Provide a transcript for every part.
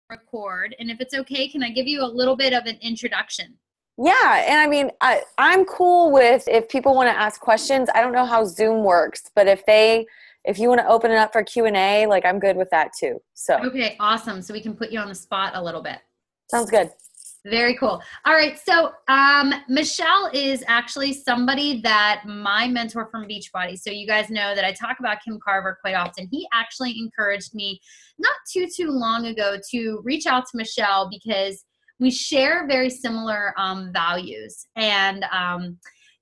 record. And if it's okay, can I give you a little bit of an introduction? Yeah. And I mean, I'm cool with if people want to ask questions. I don't know how Zoom works, but if you want to open it up for Q&A, like I'm good with that too. So Okay, awesome. So we can put you on the spot a little bit. sounds good. Very cool. All right. So Michelle is actually somebody that my mentor from Beachbody. So you guys know that I talk about Kim Carver quite often. He actually encouraged me not too long ago to reach out to Michelle because we share very similar values. And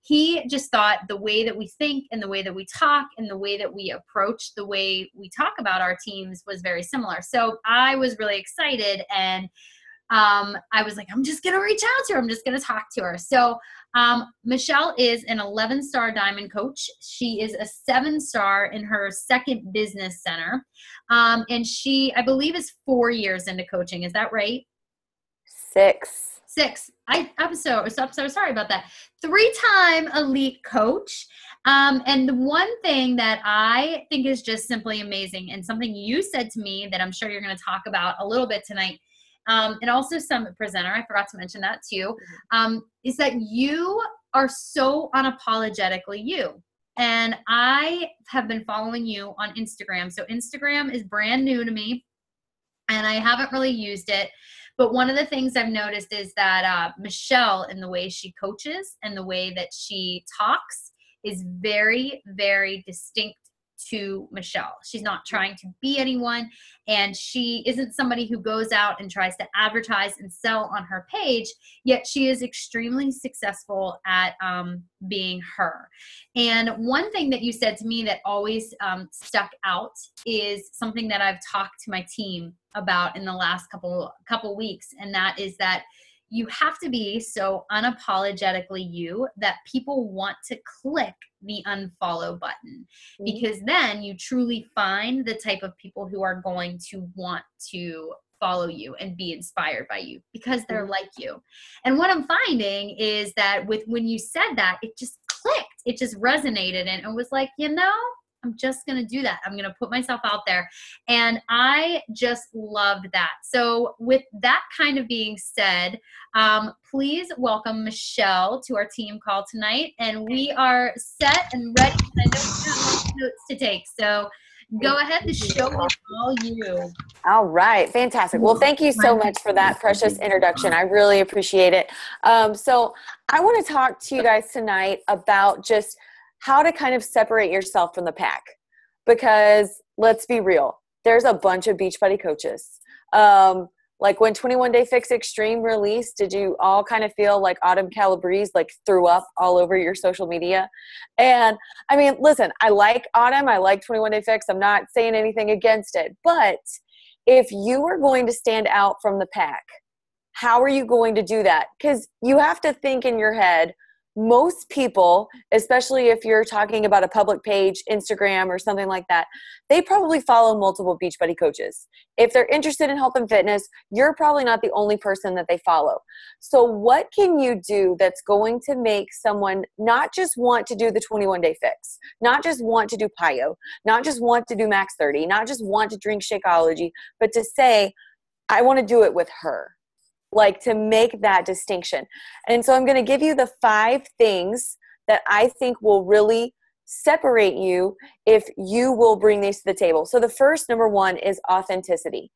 he just thought the way that we think and the way that we talk and the way that we approach the way we talk about our teams was very similar. So I was really excited, and I was like, I'm just going to reach out to her. I'm just going to talk to her. So Michelle is an 11-star Diamond coach. She is a 7-star in her second business center. And she, I believe, is 4 years into coaching. Is that right? 6. I'm so sorry about that. 3-time elite coach. And the one thing that I think is just simply amazing, and something you said to me that I'm sure you're going to talk about a little bit tonight, and also summit presenter, I forgot to mention that too, is that you are so unapologetically you. And I have been following you on Instagram. So Instagram is brand new to me, and I haven't really used it. But one of the things I've noticed is that Michelle, in the way she coaches and the way that she talks, is very, very distinct to Michelle. She's not trying to be anyone, and she isn't somebody who goes out and tries to advertise and sell on her page, yet she is extremely successful at being her. And one thing that you said to me that always stuck out is something that I've talked to my team about in the last couple weeks, and that is that you have to be so unapologetically you that people want to click the unfollow button, because then you truly find the type of people who are going to want to follow you and be inspired by you because they're like you. And what I'm finding is that when you said that, it just clicked. It just resonated, and it was like, I'm just going to do that. I'm going to put myself out there. And I just loved that. So with that kind of being said, please welcome Michelle to our team call tonight. And we are set and ready. I know you have lots of notes to take. So go ahead. The show is all you. All right. Fantastic. Well, thank you so much for that precious introduction. I really appreciate it. So I want to talk to you guys tonight about just how to kind of separate yourself from the pack, because let's be real, there's a bunch of Beachbody coaches. Like when 21 Day Fix Extreme released, did you all kind of feel like Autumn Calabrese like threw up all over your social media? And I mean, listen, I like Autumn. I like 21 Day Fix. I'm not saying anything against it. But if you are going to stand out from the pack, how are you going to do that? Because you have to think in your head, most people, especially if you're talking about a public page, Instagram or something like that, they probably follow multiple Beachbody coaches. If they're interested in health and fitness, you're probably not the only person that they follow. So what can you do that's going to make someone not just want to do the 21 Day Fix, not just want to do PYO, not just want to do Max 30, not just want to drink Shakeology, but to say, I want to do it with her? Like to make that distinction. And so I'm going to give you the 5 things that I think will really separate you if you will bring these to the table. So the first, number 1, is authenticity.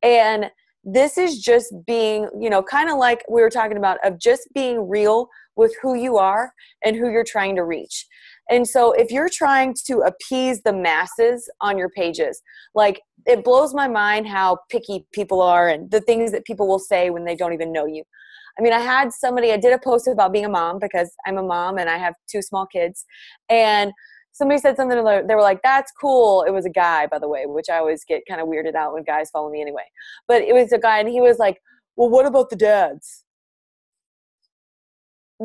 And this is just being, kind of like we were talking about, of just being real with who you are and who you're trying to reach. And so if you're trying to appease the masses on your pages, like it blows my mind how picky people are and the things that people will say when they don't even know you. I mean, I did a post about being a mom because I'm a mom and I have 2 small kids. And somebody said something, they were like, that's cool. It was a guy, by the way, which I always get kind of weirded out when guys follow me anyway. But it was a guy and he was like, well, what about the dads?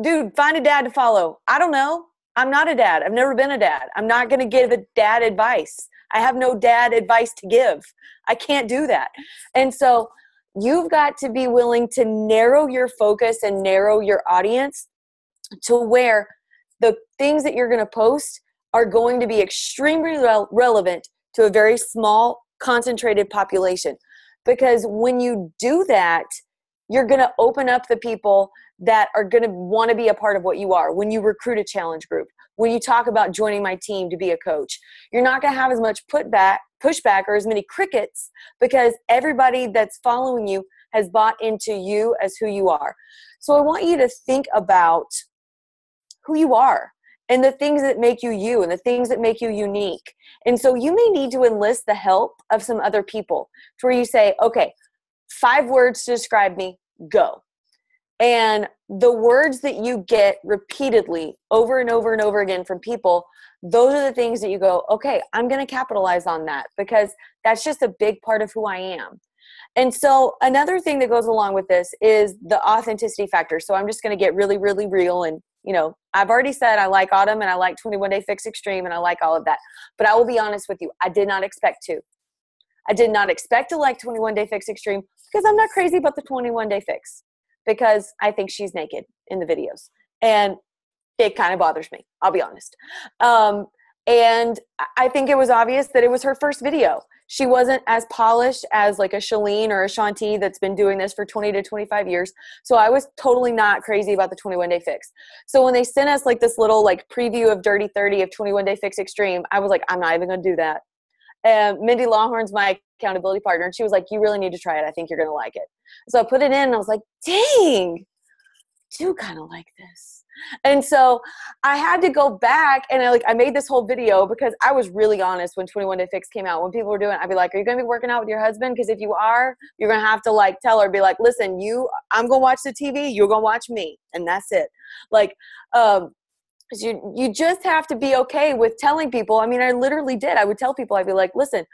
Dude, find a dad to follow. I don't know. I'm not a dad. I've never been a dad. I'm not going to give a dad advice. I have no dad advice to give. I can't do that. And so you've got to be willing to narrow your focus and narrow your audience to where the things that you're going to post are going to be extremely relevant to a very small, concentrated population. because when you do that, you're going to open up the people that are going to want to be a part of what you are. When you recruit a challenge group, when you talk about joining my team to be a coach, you're not going to have as much pushback or as many crickets, because everybody that's following you has bought into you as who you are. So I want you to think about who you are and the things that make you you and the things that make you unique. And so you may need to enlist the help of some other people to where you say, okay, 5 words to describe me, go. And the words that you get repeatedly over and over and over again from people, those are the things that you go, okay, I'm going to capitalize on that, because that's just a big part of who I am. And so another thing that goes along with this is the authenticity factor. So I'm just going to get really, really real. And, I've already said I like Autumn and I like 21 Day Fix Extreme and I like all of that. But I will be honest with you, I did not expect to. I did not expect to like 21 Day Fix Extreme, because I'm not crazy about the 21 Day Fix, because I think she's naked in the videos. And it kind of bothers me, I'll be honest. And I think it was obvious that it was her first video. She wasn't as polished as like a Shalene or a Shanti that's been doing this for 20 to 25 years. So I was totally not crazy about the 21 Day Fix. So when they sent us like this little like preview of Dirty 30 of 21 Day Fix Extreme, I was like, I'm not even going to do that. And Mindy Longhorn's my accountability partner, and she was like, you really need to try it. I think you're going to like it. So I put it in and I was like, dang, I do kind of like this. And so I had to go back and I made this whole video, because I was really honest when 21 Day Fix came out. When people were doing it, I'd be like, are you going to be working out with your husband? Because if you are, you're going to have to tell her, be like, listen, I'm going to watch the TV. You're going to watch me. And that's it. You just have to be okay with telling people. I mean, I literally did. I would tell people, I'd be like, listen,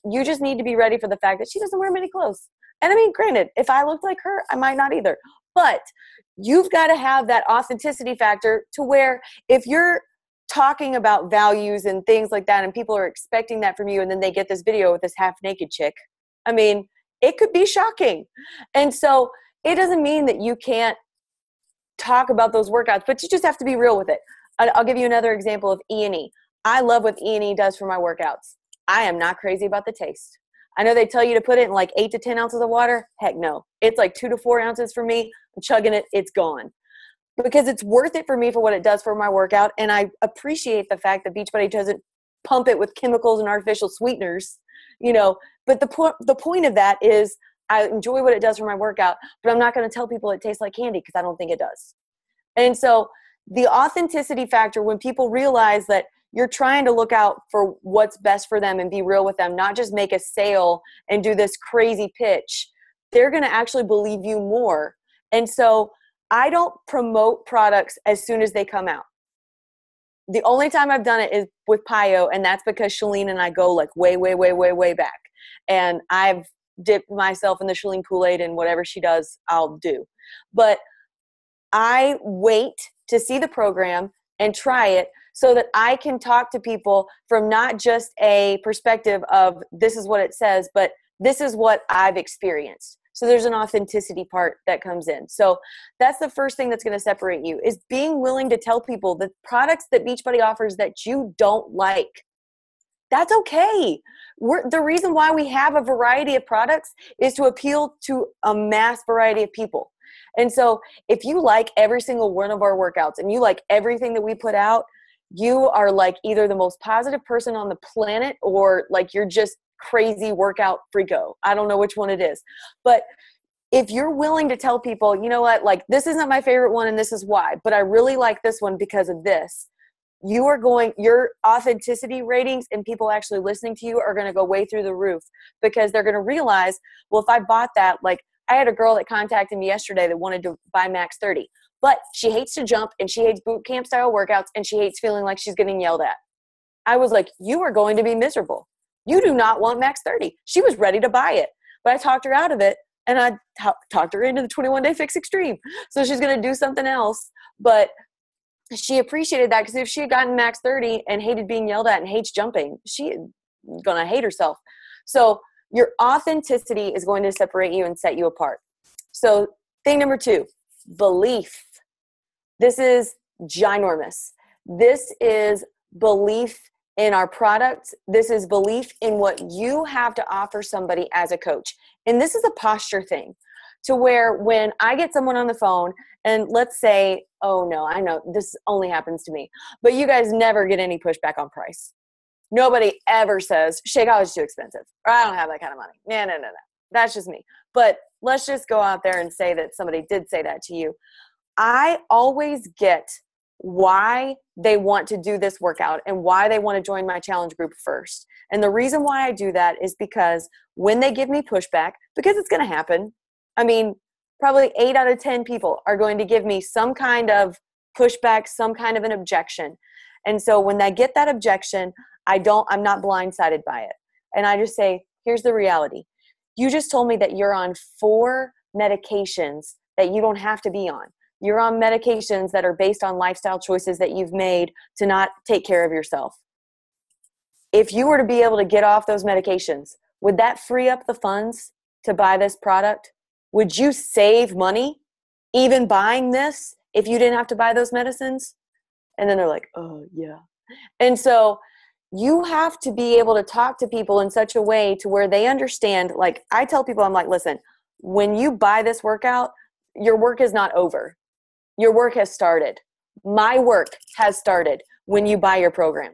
you just need to be ready for the fact that she doesn't wear many clothes. And I mean, granted, if I looked like her, I might not either. But you've got to have that authenticity factor to where if you're talking about values and things like that, and people are expecting that from you, and then they get this video with this half naked chick, I mean, it could be shocking. And so it doesn't mean that you can't talk about those workouts, but you just have to be real with it. I'll give you another example of E&E. I love what E&E does for my workouts. I am not crazy about the taste. I know they tell you to put it in 8 to 10 ounces of water. Heck no. It's 2 to 4 ounces for me. I'm chugging it. It's gone. Because it's worth it for me for what it does for my workout. And I appreciate the fact that Beachbody doesn't pump it with chemicals and artificial sweeteners, But the point of that is I enjoy what it does for my workout, but I'm not going to tell people it tastes like candy, because I don't think it does. And so the authenticity factor, when people realize that you're trying to look out for what's best for them and be real with them, not just make a sale and do this crazy pitch, they're going to actually believe you more. And so I don't promote products as soon as they come out. The only time I've done it is with Pio, and that's because Shalene and I go way, way, way, way, way back. And I've dipped myself in the Shalene Kool-Aid, and whatever she does, I'll do. But I wait to see the program and try it so that I can talk to people from not just a perspective of this is what it says, but this is what I've experienced. So there's an authenticity part that comes in. So that's the first thing that's going to separate you, is being willing to tell people the products that Beachbody offers that you don't like. That's okay. The reason why we have a variety of products is to appeal to a mass variety of people. And so if you like every single one of our workouts and you like everything that we put out, you are either the most positive person on the planet, or you're just crazy workout freako. I don't know which one it is. But if you're willing to tell people, you know what, this isn't my favorite one and this is why, but I really like this one because of this, your authenticity ratings and people actually listening to you are going to go way through the roof, because they're going to realize, well, if I bought that, I had a girl that contacted me yesterday that wanted to buy Max 30, but she hates to jump and she hates boot camp style workouts and she hates feeling like she's getting yelled at. I was like, you are going to be miserable. You do not want Max 30. She was ready to buy it, but I talked her out of it, and I talked her into the 21 Day Fix Extreme. So she's going to do something else, but she appreciated that, because if she had gotten Max 30 and hated being yelled at and hates jumping, she's going to hate herself. So your authenticity is going to separate you and set you apart. So thing number 2, belief. This is ginormous. This is belief in our products. This is belief in what you have to offer somebody as a coach. And this is a posture thing, to where when I get someone on the phone and let's say, oh no, I know this only happens to me, but you guys never get any pushback on price. Nobody ever says Shakeology is too expensive, or I don't have that kind of money. No. That's just me. But let's just go out there and say that somebody did say that to you. I always get why they want to do this workout and why they want to join my challenge group first. And the reason why I do that is because when they give me pushback, because it's going to happen. I mean, probably 8 out of 10 people are going to give me some kind of pushback, some kind of an objection. And so when I get that objection, I'm not blindsided by it. And I just say, here's the reality. You just told me that you're on 4 medications that you don't have to be on. You're on medications that are based on lifestyle choices that you've made to not take care of yourself. If you were to be able to get off those medications, would that free up the funds to buy this product? Would you save money even buying this if you didn't have to buy those medicines? And then they're like, oh, yeah. And so you have to be able to talk to people in such a way to where they understand. Like I tell people, I'm like, listen, when you buy this workout, your work is not over. Your work has started. My work has started when you buy your program,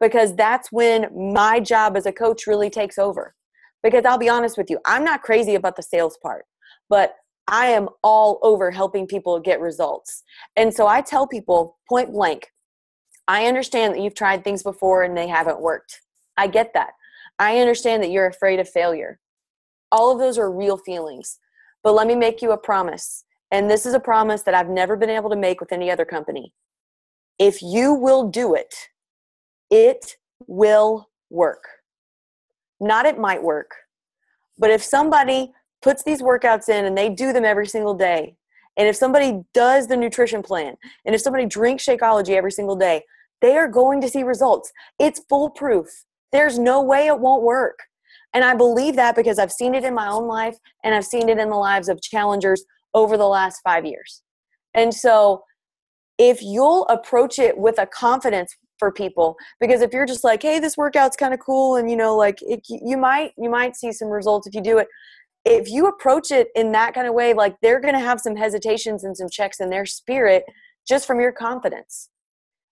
because that's when my job as a coach really takes over. Because I'll be honest with you, I'm not crazy about the sales part, but I am all over helping people get results. And so I tell people point blank, I understand that you've tried things before and they haven't worked. I get that. I understand that you're afraid of failure. All of those are real feelings. But let me make you a promise. And this is a promise that I've never been able to make with any other company. If you will do it, it will work. Not it might work. But if somebody puts these workouts in and they do them every single day, and if somebody does the nutrition plan, and if somebody drinks Shakeology every single day, they are going to see results. It's foolproof. There's no way it won't work. And I believe that because I've seen it in my own life and I've seen it in the lives of challengers over the last 5 years. And so if you'll approach it with a confidence for people, because if you're just like, hey, this workout's kind of cool and you might see some results if you do it. If you approach it in that kind of way, like they're going to have some hesitations and some checks in their spirit just from your confidence.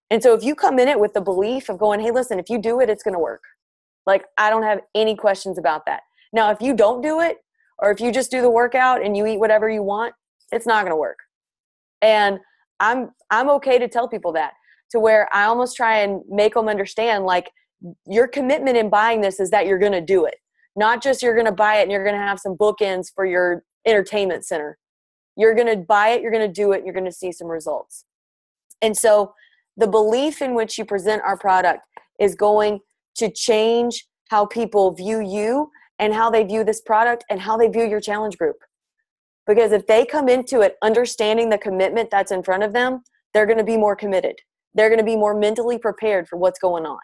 And so if you come in it with the belief of going, hey, listen, if you do it, it's going to work. Like, I don't have any questions about that. Now, if you don't do it, or if you just do the workout and you eat whatever you want, it's not going to work. And I'm okay to tell people that, to where I almost try and make them understand, like, your commitment in buying this is that you're going to do it. Not just you're going to buy it and you're going to have some bookends for your entertainment center. You're going to buy it, you're going to do it, and you're going to see some results. And so the belief in which you present our product is going to change how people view you and how they view this product and how they view your challenge group. Because if they come into it understanding the commitment that's in front of them, they're going to be more committed. They're going to be more mentally prepared for what's going on.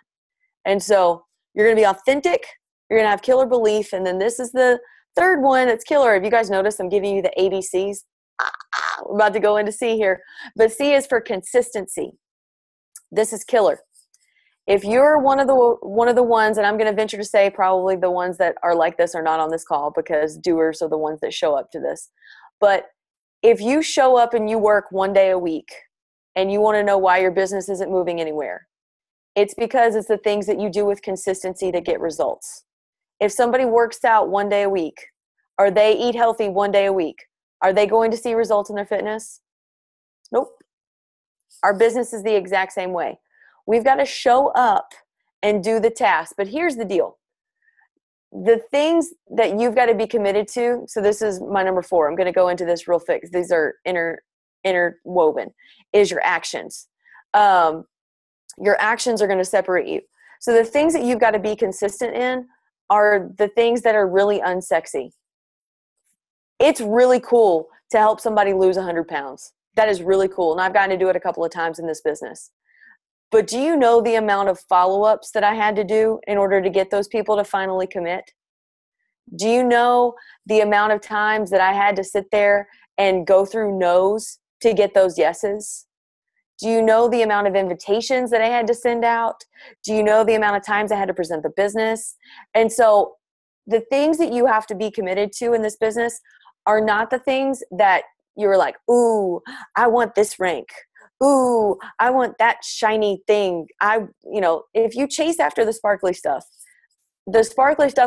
And so you're going to be authentic. You're going to have killer belief. And then this is the third one. It's killer. If you guys notice, I'm giving you the ABCs. We're about to go into C here. But C is for consistency. This is killer. If you're one of the ones, and I'm going to venture to say probably the ones that are like this are not on this call, because doers are the ones that show up to this. But if you show up and you work 1 day a week and you want to know why your business isn't moving anywhere, it's because it's the things that you do with consistency that get results. If somebody works out 1 day a week, or they eat healthy 1 day a week, are they going to see results in their fitness? Nope. Our business is the exact same way. We've got to show up and do the task. But here's the deal. The things that you've got to be committed to, so this is my number 4. I'm going to go into this real quick. These are interwoven, is your actions. Your actions are going to separate you. So the things that you've got to be consistent in are the things that are really unsexy. It's really cool to help somebody lose 100 pounds. That is really cool. And I've gotten to do it a couple of times in this business. But do you know the amount of follow-ups that I had to do in order to get those people to finally commit? Do you know the amount of times that I had to sit there and go through no's to get those yeses? Do you know the amount of invitations that I had to send out? Do you know the amount of times I had to present the business? And so the things that you have to be committed to in this business are not the things that you're like, ooh, I want this rank. Ooh, I want that shiny thing. If you chase after the sparkly stuff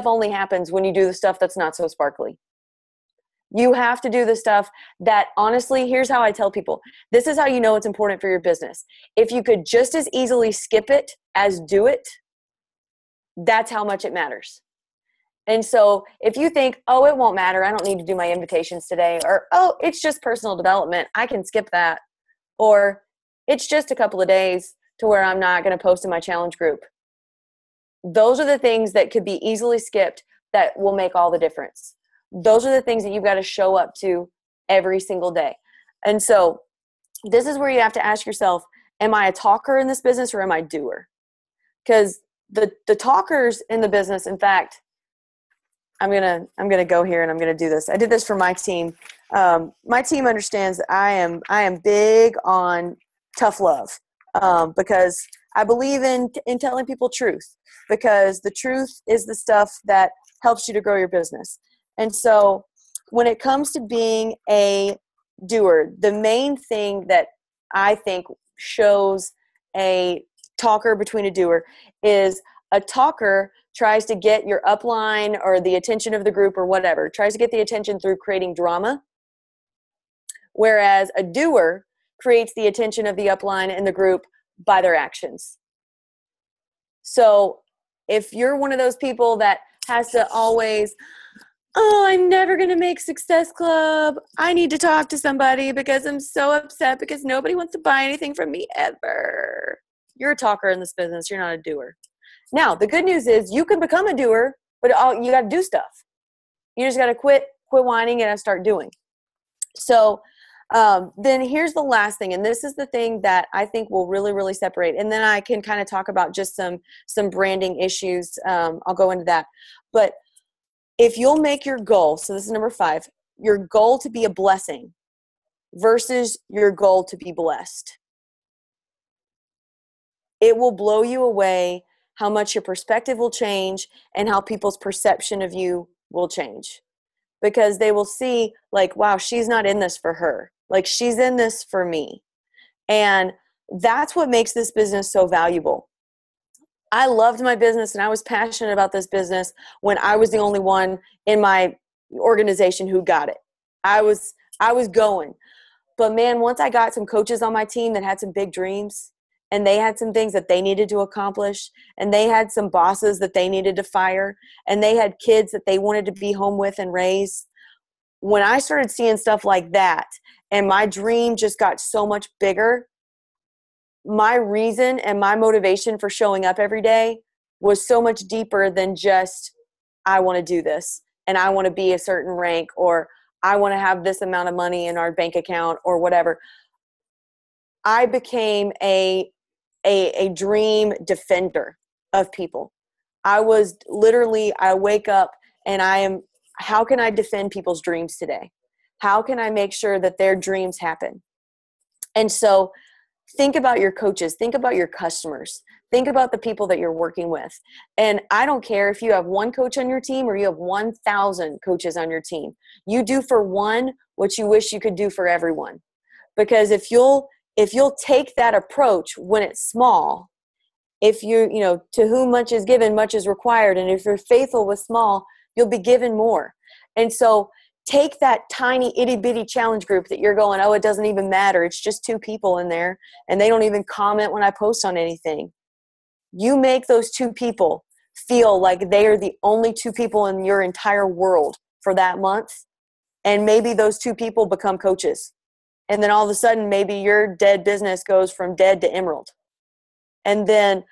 only happens when you do the stuff that's not so sparkly. You have to do the stuff that, honestly, here's how I tell people. This is how you know it's important for your business. If you could just as easily skip it as do it, that's how much it matters. And so if you think, oh, it won't matter, I don't need to do my invitations today, or, oh, it's just personal development, I can skip that, or it's just a couple of days to where I'm not going to post in my challenge group. Those are the things that could be easily skipped that will make all the difference. Those are the things that you've got to show up to every single day. And so this is where you have to ask yourself, am I a talker in this business or am I a doer? Because the talkers in the business, in fact, I'm gonna go here and I'm gonna do this. I did this for my team. My team understands that I am big on tough love, because I believe in telling people truth, because the truth is the stuff that helps you to grow your business. And so when it comes to being a doer, the main thing that I think shows a talker between a doer is a talker tries to get your upline or the attention of the group or whatever, tries to get the attention through creating drama, whereas a doer creates the attention of the upline and the group by their actions. So if you're one of those people that has to always, oh, I'm never going to make Success Club, I need to talk to somebody because I'm so upset because nobody wants to buy anything from me ever. You're a talker in this business. You're not a doer. Now, the good news is you can become a doer, but you got to do stuff. You just got to quit whining and start doing. So then here's the last thing, and this is the thing that I think will really, really separate. And then I can kind of talk about just some branding issues. I'll go into that. But if you'll make your goal, so this is number 5, your goal to be a blessing versus your goal to be blessed, it will blow you away how much your perspective will change and how people's perception of you will change. Because they will see, like, wow, she's not in this for her. Like, she's in this for me. And that's what makes this business so valuable. I loved my business and I was passionate about this business when I was the only one in my organization who got it. I was going. But man, once I got some coaches on my team that had some big dreams, and they had some things that they needed to accomplish, and they had some bosses that they needed to fire, and they had kids that they wanted to be home with and raise. When I started seeing stuff like that, and my dream just got so much bigger, my reason and my motivation for showing up every day was so much deeper than just, I want to do this, and I want to be a certain rank, or I want to have this amount of money in our bank account, or whatever. I became a dream defender of people. I wake up and how can I defend people's dreams today? How can I make sure that their dreams happen? And so think about your coaches, think about your customers, think about the people that you're working with. And I don't care if you have one coach on your team or you have 1,000 coaches on your team. You do for one what you wish you could do for everyone. Because if you'll take that approach when it's small, if to whom much is given, much is required. And if you're faithful with small, you'll be given more. And so take that tiny itty bitty challenge group that you're going, oh, it doesn't even matter. It's just 2 people in there and they don't even comment when I post on anything. You make those 2 people feel like they are the only 2 people in your entire world for that month. And maybe those 2 people become coaches. And then all of a sudden, maybe your dead business goes from dead to emerald. And then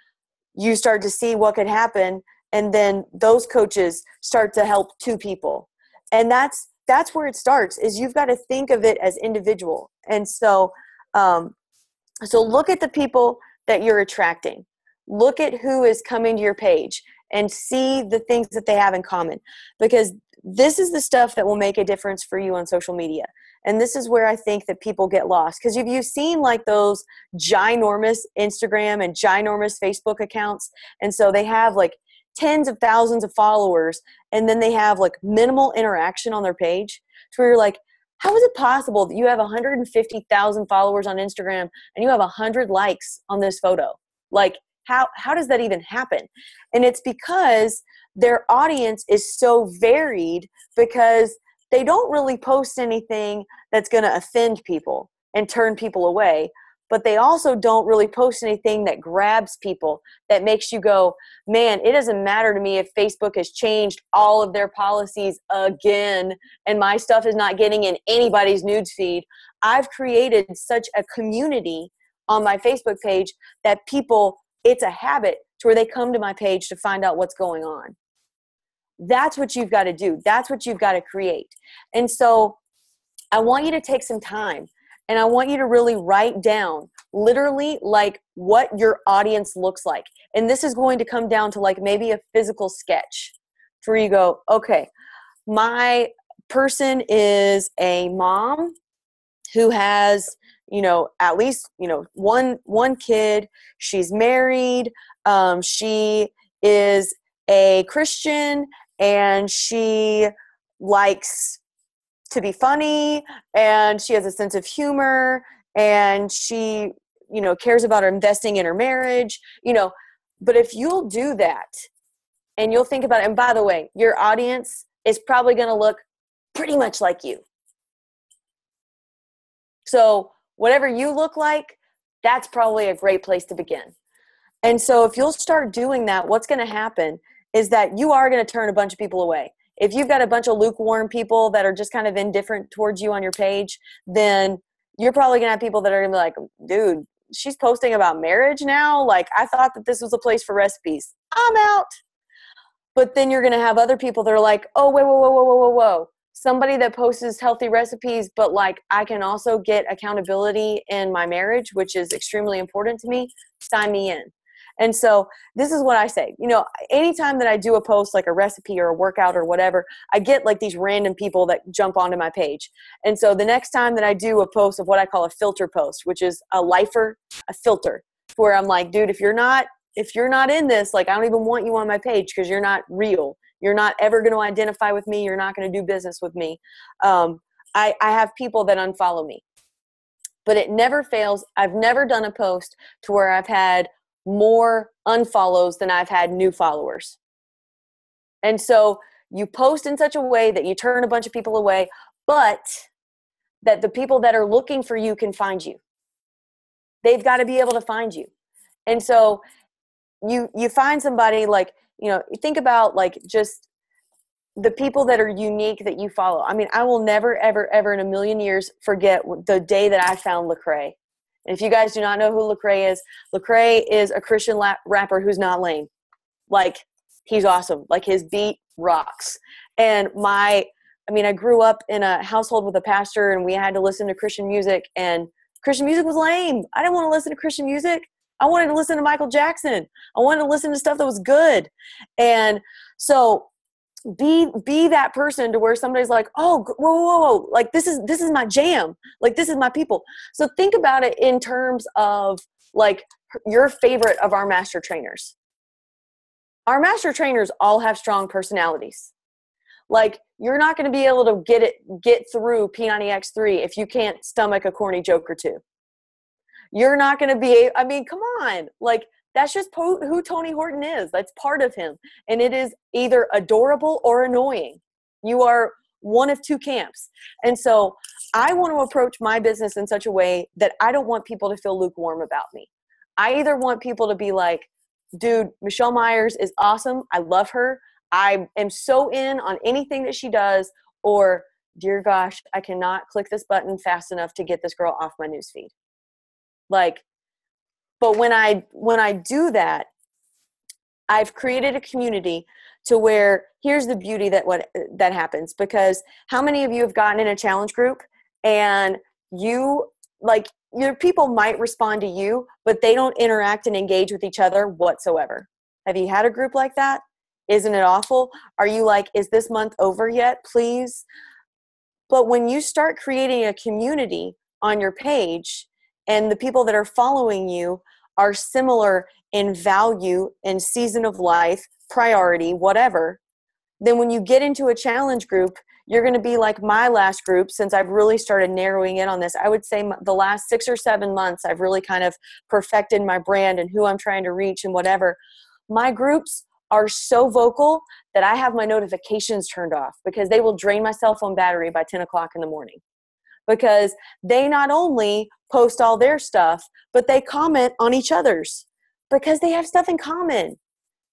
you start to see what could happen. And then those coaches start to help 2 people. And that's where it starts, is you've got to think of it as individual. And so look at the people that you're attracting. Look at who is coming to your page and see the things that they have in common. Because this is the stuff that will make a difference for you on social media. And this is where I think that people get lost. Because if you've seen like those ginormous Instagram and ginormous Facebook accounts, and so they have like tens of thousands of followers, and then they have like minimal interaction on their page, to where you're like, how is it possible that you have 150,000 followers on Instagram and you have 100 likes on this photo? Like, how does that even happen? And it's because their audience is so varied, because they don't really post anything that's going to offend people and turn people away. But they also don't really post anything that grabs people, that makes you go, man, it doesn't matter to me if Facebook has changed all of their policies again and my stuff is not getting in anybody's news feed. I've created such a community on my Facebook page that people, it's a habit to where they come to my page to find out what's going on. That's what you've got to do. That's what you've got to create. And so I want you to take some time, and I want you to really write down literally like what your audience looks like. And this is going to come down to like maybe a physical sketch where you go, okay, my person is a mom who has, at least, one kid. She's married. She is a Christian, and she likes to be funny, and she has a sense of humor, and she, cares about investing in her marriage, but if you'll do that and you'll think about it, and by the way, your audience is probably going to look pretty much like you. So whatever you look like, that's probably a great place to begin. And so if you'll start doing that, what's going to happen is that you are going to turn a bunch of people away. If you've got a bunch of lukewarm people that are just kind of indifferent towards you on your page, then you're probably going to have people that are going to be like, dude, she's posting about marriage now? Like, I thought that this was a place for recipes. I'm out. But then you're going to have other people that are like, oh, whoa. Somebody that posts healthy recipes, but like I can also get accountability in my marriage, which is extremely important to me. Sign me in. And so this is what I say, anytime that I do a post, like a recipe or a workout or whatever, I get like these random people that jump onto my page. And so the next time that I do a post of what I call a filter post, which is a filter, where I'm like, dude, if you're not in this, like, I don't even want you on my page because you're not real. You're not ever going to identify with me. You're not going to do business with me. I have people that unfollow me, but it never fails. I've never done a post to where I've had more unfollows than I've had new followers. And so you post in such a way that you turn a bunch of people away, but that the people that are looking for you can find you. They've got to be able to find you. And so you find somebody like, think about like just the people that are unique that you follow. I mean, I will never, ever, ever in a million years forget the day that I found Lecrae. And if you guys do not know who Lecrae is a Christian rapper who's not lame. Like, he's awesome. Like, his beat rocks. And I grew up in a household with a pastor, and we had to listen to Christian music, and Christian music was lame. I didn't want to listen to Christian music. I wanted to listen to Michael Jackson. I wanted to listen to stuff that was good. And so be that person to where somebody's like, oh, whoa. Like, this is my jam. Like, this is my people. So think about it in terms of like your favorite of our master trainers. Our master trainers all have strong personalities. Like, you're not going to be able to get through P90X3 if you can't stomach a corny joke or two. You're not going to be, come on. Like, that's just who Tony Horton is. That's part of him. And it is either adorable or annoying. You are one of two camps. And so I want to approach my business in such a way that I don't want people to feel lukewarm about me. I either want people to be like, dude, Michelle Myers is awesome. I love her. I am so in on anything that she does. Or, dear gosh, I cannot click this button fast enough to get this girl off my newsfeed. Like, but when I do that, I've created a community to where here's the beauty that happens, because how many of you have gotten in a challenge group and your people might respond to you, but they don't interact and engage with each other whatsoever. Have you had a group like that? Isn't it awful? Are you like, is this month over yet? Please. But when you start creating a community on your page, and the people that are following you are similar in value and season of life, priority, whatever, then when you get into a challenge group, you're going to be like my last group. Since I've really started narrowing in on this, I would say the last 6 or 7 months, I've really kind of perfected my brand and who I'm trying to reach and whatever. My groups are so vocal that I have my notifications turned off because they will drain my cell phone battery by 10 o'clock in the morning, because they not only post all their stuff, but they comment on each other's because they have stuff in common.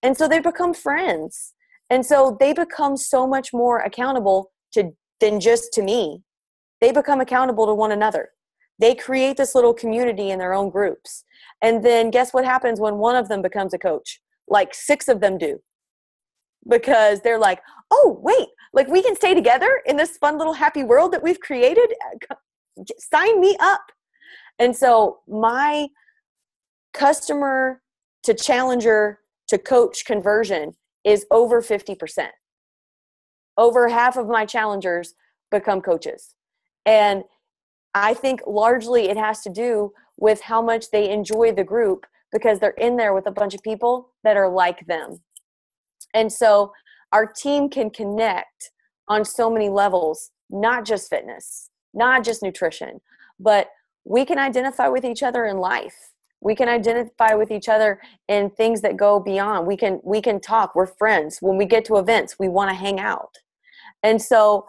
And so they become friends. And so they become so much more accountable than just to me. They become accountable to one another. They create this little community in their own groups. And then guess what happens when one of them becomes a coach? Like 6 of them do. Because they're like, oh, wait, like we can stay together in this fun little happy world that we've created. Sign me up. And so my customer to challenger to coach conversion is over 50%. Over half of my challengers become coaches. And I think largely it has to do with how much they enjoy the group, because they're in there with a bunch of people that are like them. And so our team can connect on so many levels, not just fitness, not just nutrition, but we can identify with each other in life. We can identify with each other in things that go beyond. We can talk. We're friends. When we get to events, we want to hang out. And so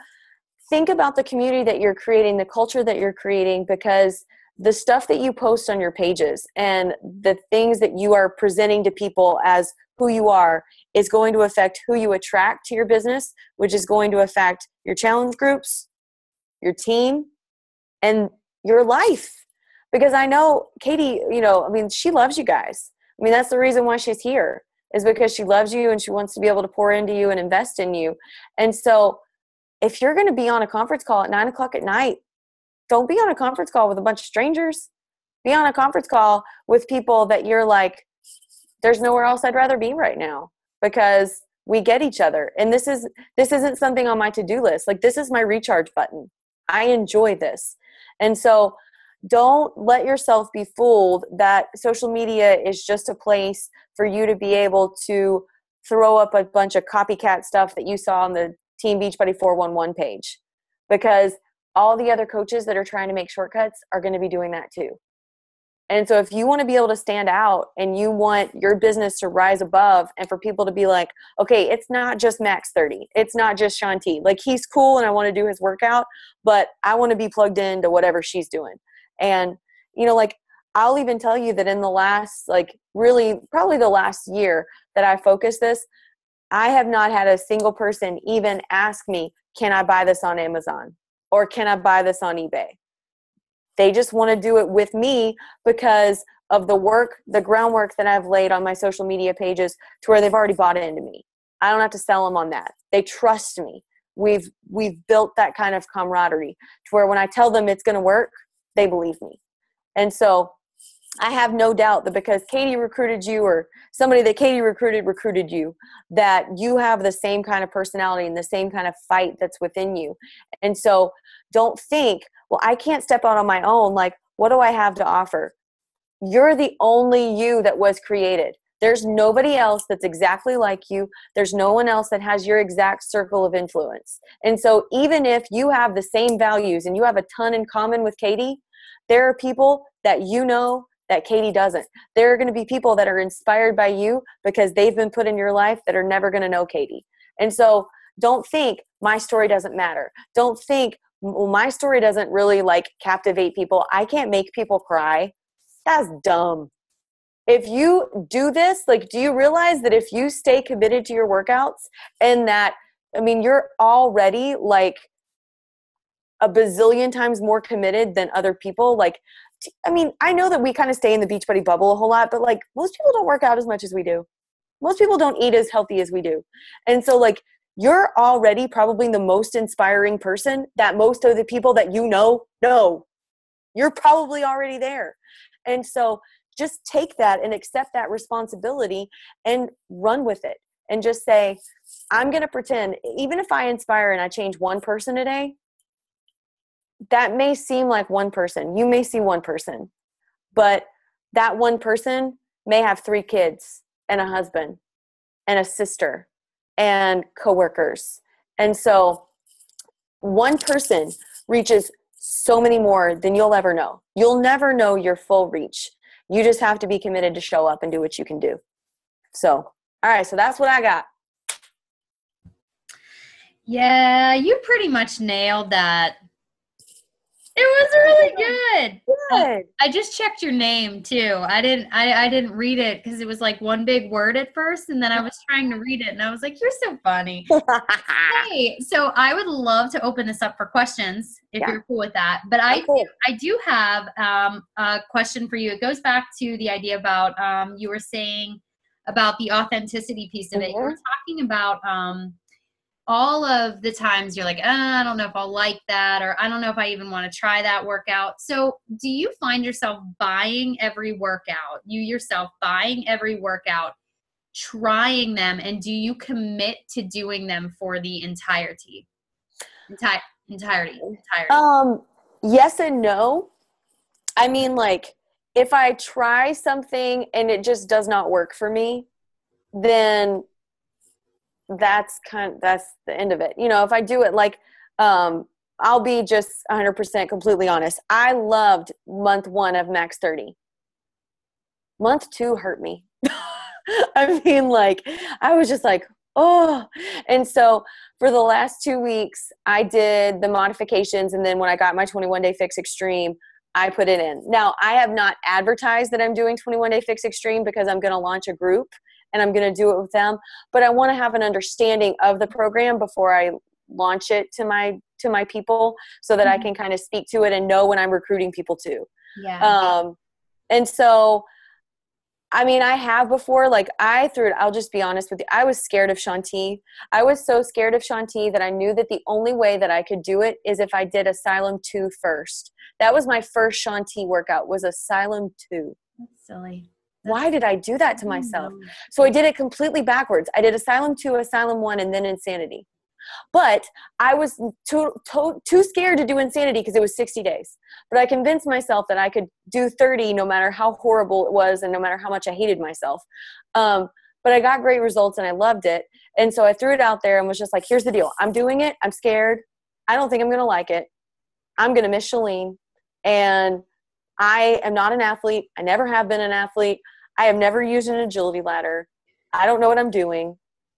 think about the community that you're creating, the culture that you're creating, because the stuff that you post on your pages and the things that you are presenting to people as who you are is going to affect who you attract to your business, which is going to affect your challenge groups, your team, and your life. Because I know Katie, she loves you guys. I mean, that's the reason why she's here, is because she loves you and she wants to be able to pour into you and invest in you. And so if you're going to be on a conference call at 9 o'clock at night, don't be on a conference call with a bunch of strangers. Be on a conference call with people that you're like, there's nowhere else I'd rather be right now, because we get each other. And this isn't something on my to-do list. Like, this is my recharge button. I enjoy this. And so don't let yourself be fooled that social media is just a place for you to be able to throw up a bunch of copycat stuff that you saw on the Team Beachbody 411 page, because all the other coaches that are trying to make shortcuts are going to be doing that too. And so if you want to be able to stand out and you want your business to rise above and for people to be like, okay, it's not just Max 30. It's not just Shanti. Like, he's cool and I want to do his workout, but I want to be plugged into whatever she's doing. And, I'll even tell you that in the last, probably the last year that I focused this, I have not had a single person even ask me, can I buy this on Amazon? Or can I buy this on eBay? They just want to do it with me because of the groundwork that I've laid on my social media pages, to where they've already bought into me. I don't have to sell them on that. They trust me. We've built that kind of camaraderie to where when I tell them it's going to work, they believe me. And so I have no doubt that because Katie recruited you, or somebody that Katie recruited you, that you have the same kind of personality and the same kind of fight that's within you. And so don't think, well, I can't step out on my own. Like, what do I have to offer? You're the only you that was created. There's nobody else that's exactly like you. There's no one else that has your exact circle of influence. And so even if you have the same values and you have a ton in common with Katie, there are people that that Katie doesn't. There are going to be people that are inspired by you because they've been put in your life that are never going to know Katie. And so don't think my story doesn't matter. Don't think, well, my story doesn't really captivate people. I can't make people cry. That's dumb. If you do this, do you realize that if you stay committed to your workouts and that, you're already a bazillion times more committed than other people. I know that we kind of stay in the Beachbody bubble a whole lot, but most people don't work out as much as we do. Most people don't eat as healthy as we do. And so you're already probably the most inspiring person that most of the people that know. You're probably already there. And so just take that and accept that responsibility and run with it. And just say, I'm going to pretend, even if I inspire and I change one person a day, that may seem like one person. You may see one person, but that one person may have 3 kids and a husband and a sister and coworkers. And so one person reaches so many more than you'll ever know. You'll never know your full reach. You just have to be committed to show up and do what you can do. So, all right. So that's what I got. Yeah, you pretty much nailed that. It was really good. Good. I just checked your name too. I didn't read it because it was like one big word at first, and then I was trying to read it, and I was like, "You're so funny." Hey, so I would love to open this up for questions if you're cool with that. But I do have a question for you. It goes back to the idea about you were saying about the authenticity piece of it. You were talking about all of the times you're like, I don't know if I'll like that, or I don't know if I even want to try that workout. So do you find yourself buying every workout, you yourself buying every workout, trying them, and do you commit to doing them for the entirety? Entirety. Yes and no. I mean, like, if I try something and it just does not work for me, then that's the end of it. You know, if I do it, like, I'll be just 100% completely honest. I loved month 1 of Max 30. Month 2 hurt me. I mean, like, I was just like, oh. And so for the last 2 weeks, I did the modifications. And then when I got my 21-day fix extreme, I put it in. Now, I have not advertised that I'm doing 21-day fix extreme because I'm going to launch a group and I'm going to do it with them. But I want to have an understanding of the program before I launch it to my people, so that I can kind of speak to it and know when I'm recruiting people too. Yeah. And so, I mean, I have before, like, I'll just be honest with you. I was scared of Shanti. I was so scared of Shanti that I knew that the only way that I could do it is if I did Asylum 2 first. That was my first Shanti workout, was Asylum 2. That's silly. Why did I do that to myself? So I did it completely backwards. I did Asylum 2, Asylum 1, and then Insanity. But I was too scared to do Insanity because it was 60 days. But I convinced myself that I could do 30 no matter how horrible it was and no matter how much I hated myself. But I got great results and I loved it. And so I threw it out there and was just like, here's the deal. I'm doing it. I'm scared. I don't think I'm going to like it. I'm going to miss Shalene. And I am not an athlete. I never have been an athlete. I have never used an agility ladder. I don't know what I'm doing,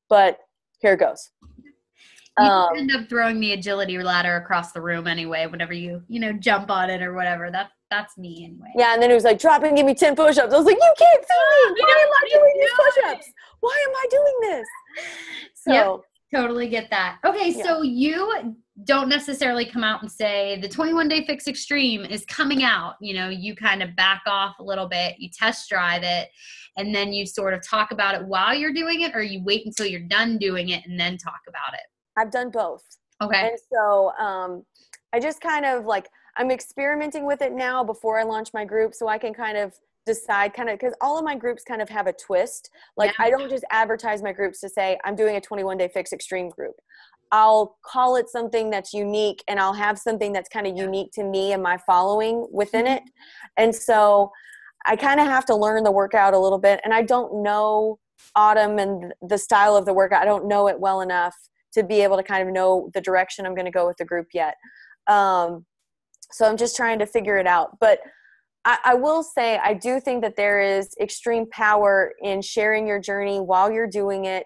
but here it goes. You end up throwing the agility ladder across the room anyway, whenever you jump on it or whatever. That's me anyway. Yeah, and then it was like, drop and give me 10 push-ups. I was like, you can't see me. Why am I doing these push-ups? Why am I doing this? So yep, totally get that. Okay, so you don't necessarily come out and say the 21-day fix extreme is coming out. You kind of back off a little bit, you test drive it, and then you sort of talk about it while you're doing it, or you wait until you're done doing it and then talk about it. I've done both. Okay. And so I just kind of like, I'm experimenting with it now before I launch my group, so I can kind of decide because all of my groups kind of have a twist. Like, I don't just advertise my groups to say I'm doing a 21-day fix extreme group. I'll call it something that's unique, and I'll have something that's kind of unique to me and my following within it. And so I kind of have to learn the workout a little bit, and I don't know Autumn and the style of the workout. I don't know it well enough to be able to kind of know the direction I'm going to go with the group yet. So I'm just trying to figure it out. But I will say, I do think that there is extreme power in sharing your journey while you're doing it.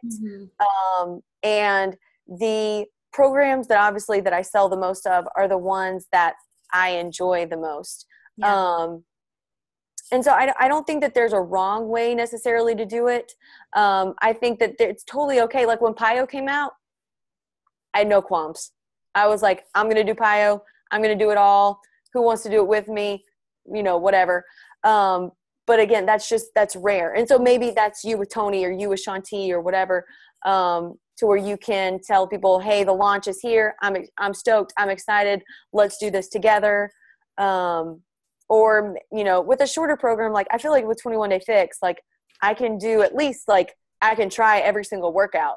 And the programs that I sell the most of are the ones that I enjoy the most. And so I don't think that there's a wrong way necessarily to do it. I think that it's totally okay. Like when Pio came out, I had no qualms. I was like, I'm going to do Pio. I'm going to do it all. Who wants to do it with me? Whatever. But again, that's rare. And so maybe that's you with Tony or you with Shanti or whatever, to where you can tell people, hey, the launch is here. I'm stoked. I'm excited. Let's do this together. Or, with a shorter program, like I feel like with 21-day fix, like I can do at least like I can try every single workout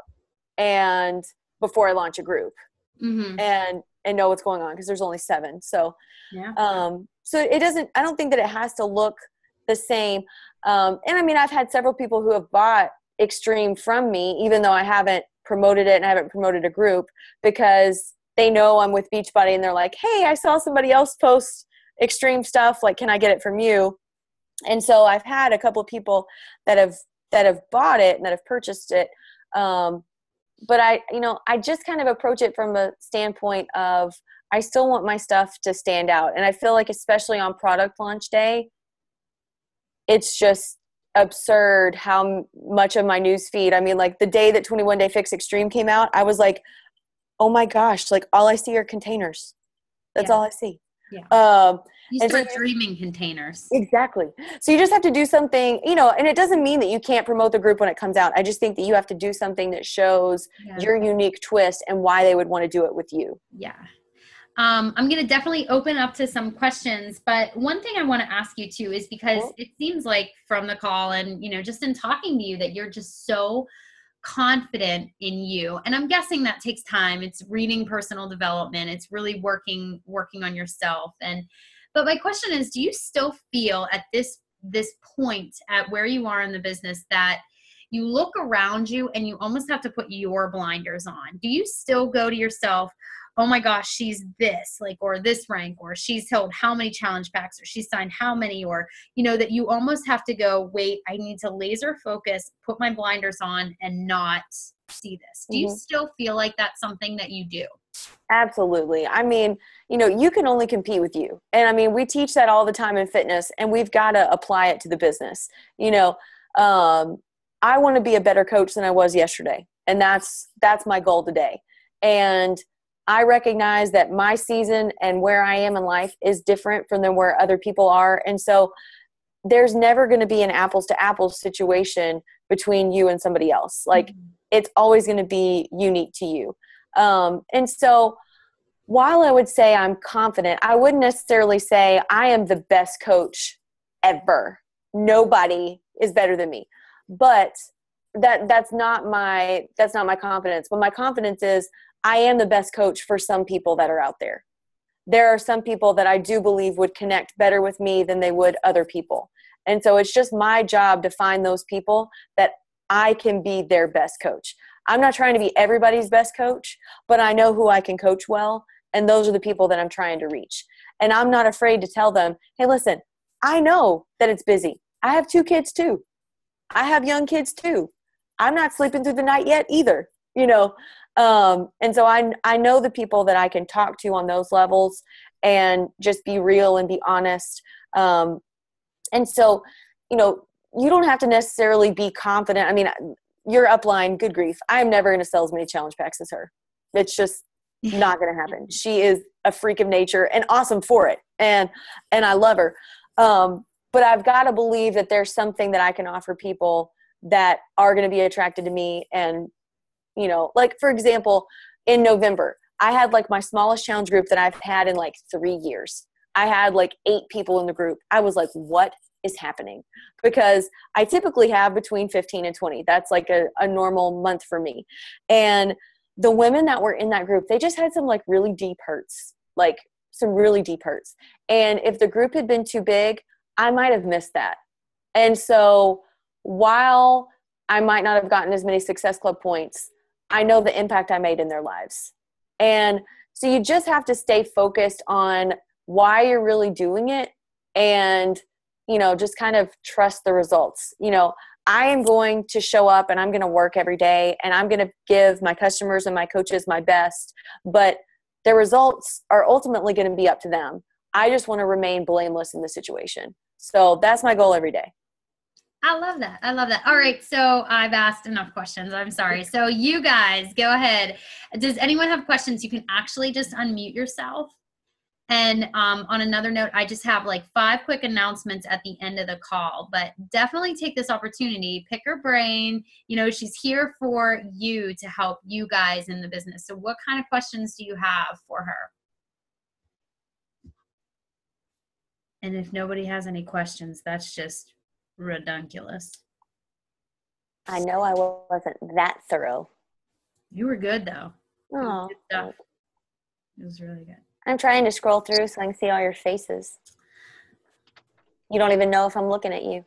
and before I launch a group and know what's going on, because there's only 7. So, so I don't think that it has to look the same. And I mean, I've had several people who have bought extreme from me, even though I haven't promoted it and I haven't promoted a group, because they know I'm with Beachbody and they're like, hey, I saw somebody else post extreme stuff. Like, can I get it from you? And so I've had a couple of people that have bought it and that have purchased it. But I just kind of approach it from a standpoint of, I still want my stuff to stand out. And I feel like, especially on product launch day, it's just absurd how much of my news feed, I mean, like the day that 21 Day Fix Extreme came out, I was like, oh my gosh, like all I see are containers. That's all I see. Yeah. You start dreaming containers. Exactly. So you just have to do something, and it doesn't mean that you can't promote the group when it comes out. I just think that you have to do something that shows your unique twist and why they would want to do it with you. Yeah. I'm going to definitely open up to some questions, but one thing I want to ask you too is because it seems like from the call and, just in talking to you that you're just so confident in you. And I'm guessing that takes time. It's reading personal development. It's really working on yourself. But my question is, do you still feel at this point at where you are in the business that you look around you and you almost have to put your blinders on? Do you still go to yourself, oh my gosh, she's this, or this rank, or she's held how many challenge packs, or she's signed how many, or, that you almost have to go, wait, I need to laser focus, put my blinders on and not see this. Do you still feel like that's something that you do? Absolutely. I mean, you can only compete with you. And I mean, we teach that all the time in fitness, and we've got to apply it to the business. I want to be a better coach than I was yesterday. And that's my goal today. And I recognize that my season and where I am in life is different from where other people are. And so there's never going to be an apples to apples situation between you and somebody else. Like it's always going to be unique to you. And so while I would say I'm confident, I wouldn't necessarily say I am the best coach ever. Nobody is better than me. But that's not my confidence. But my confidence is I am the best coach for some people that are out there. There are some people that I do believe would connect better with me than they would other people. And so it's just my job to find those people that I can be their best coach. I'm not trying to be everybody's best coach, but I know who I can coach well. And those are the people that I'm trying to reach. And I'm not afraid to tell them, hey, listen, I know that it's busy. I have 2 kids too. I have young kids too. I'm not sleeping through the night yet either, and so I know the people that I can talk to on those levels and just be real and be honest. And so, you don't have to necessarily be confident. I mean, your upline, good grief, I'm never going to sell as many challenge packs as her. It's just not going to happen. She is a freak of nature and awesome for it. And I love her. But I've got to believe that there's something that I can offer people that are going to be attracted to me. And, for example, in November, I had my smallest challenge group that I've had in 3 years. I had 8 people in the group. I was like, what is happening? Because I typically have between 15 and 20. That's a normal month for me. And the women that were in that group, they just had some really deep hurts, some really deep hurts. And if the group had been too big, I might have missed that. And so while I might not have gotten as many Success Club points, I know the impact I made in their lives. And so you just have to stay focused on why you're really doing it and, just kind of trust the results. I am going to show up and I'm going to work every day and I'm going to give my customers and my coaches my best, but the results are ultimately going to be up to them. I just want to remain blameless in the situation. So that's my goal every day. I love that. All right. So I've asked enough questions. I'm sorry. So you guys go ahead. Does anyone have questions? You can actually just unmute yourself. And on another note, I just have 5 quick announcements at the end of the call, but definitely take this opportunity, pick her brain. She's here for you to help you guys in the business. So what kind of questions do you have for her? And if nobody has any questions, that's just redunculous. I know I wasn't that thorough. You were good though. Oh, good stuff. It was really good. I'm trying to scroll through so I can see all your faces. You don't even know if I'm looking at you.